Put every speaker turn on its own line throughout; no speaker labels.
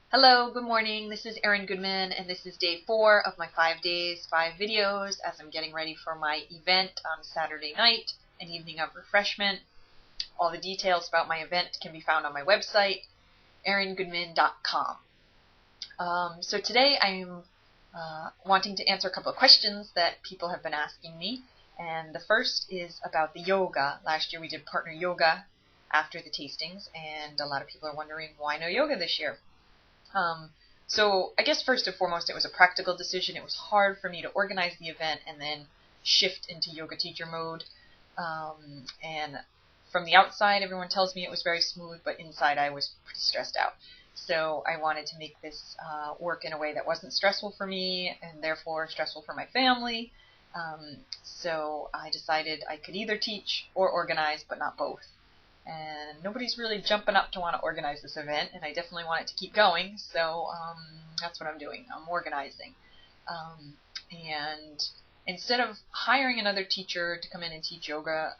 Hello, good morning. This is Erin Goodman, and this is day 4 of my 5 days, 5 videos as I'm getting ready for my event on Saturday night, an evening of refreshment. All the details about my event can be found on my website, eringoodman.com. So today I'm wanting to answer a couple of questions that people have been asking me, and the first is about the yoga. Last year we did partner yoga after the tastings, and a lot of people are wondering why no yoga this year. So I guess first and foremost, it was a practical decision. It was hard for me to organize the event and then shift into yoga teacher mode. And from the outside, everyone tells me it was very smooth, but inside I was pretty stressed out. So I wanted to make this work in a way that wasn't stressful for me and therefore stressful for my family. So I decided I could either teach or organize, but not both. And nobody's really jumping up to want to organize this event, and I definitely want it to keep going, so that's what I'm doing. I'm organizing. And instead of hiring another teacher to come in and teach yoga,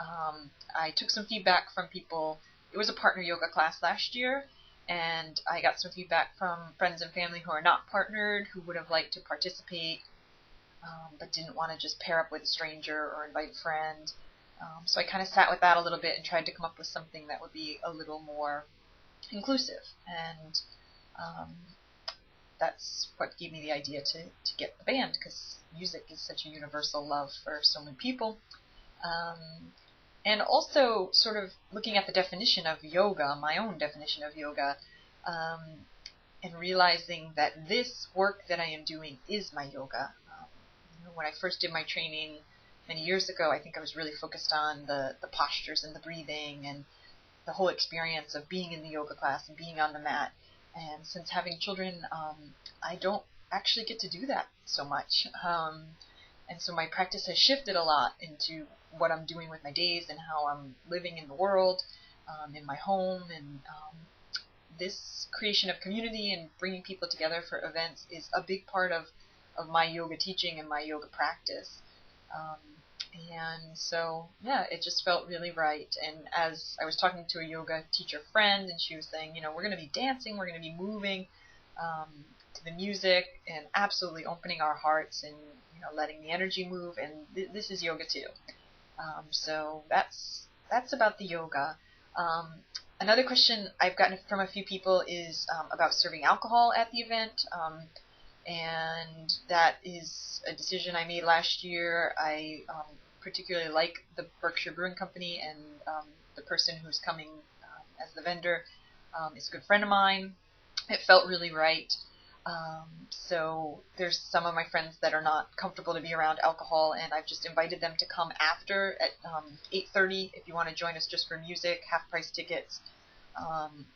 I took some feedback from people. It was a partner yoga class last year, and I got some feedback from friends and family who are not partnered, who would have liked to participate, but didn't want to just pair up with a stranger or invite a friend. So I kind of sat with that a little bit and tried to come up with something that would be a little more inclusive. And that's what gave me the idea to get the band, because music is such a universal love for so many people. And also sort of looking at the definition of yoga, my own definition of yoga, and realizing that this work that I am doing is my yoga. When I first did my training many years ago, I think I was really focused on the postures and the breathing and the whole experience of being in the yoga class and being on the mat. And since having children, I don't actually get to do that so much. And so my practice has shifted a lot into what I'm doing with my days and how I'm living in the world, in my home. And this creation of community and bringing people together for events is a big part of my yoga teaching and my yoga practice. And so, yeah, it just felt really right. And as I was talking to a yoga teacher friend, and she was saying, we're going to be dancing, we're going to be moving to the music and absolutely opening our hearts and, letting the energy move. And this is yoga too. So that's about the yoga. Another question I've gotten from a few people is about serving alcohol at the event. And that is a decision I made last year. I particularly like the Berkshire Brewing Company, and the person who's coming as the vendor is a good friend of mine. It felt really right. So there's some of my friends that are not comfortable to be around alcohol, and I've just invited them to come after at 8:30 if you want to join us just for music, half-price tickets.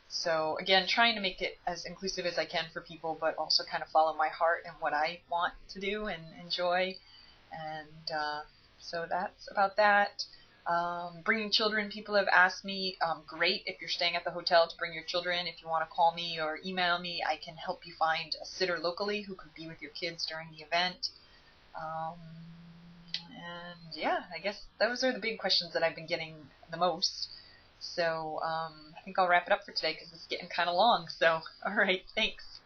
So again, trying to make it as inclusive as I can for people, but also kind of follow my heart and what I want to do and enjoy. And so that's about that. Bringing children, people have asked me, great if you're staying at the hotel to bring your children. If you want to call me or email me, I can help you find a sitter locally who could be with your kids during the event. And yeah, I guess those are the big questions that I've been getting the most. So I think I'll wrap it up for today because it's getting kind of long. So, all right, thanks.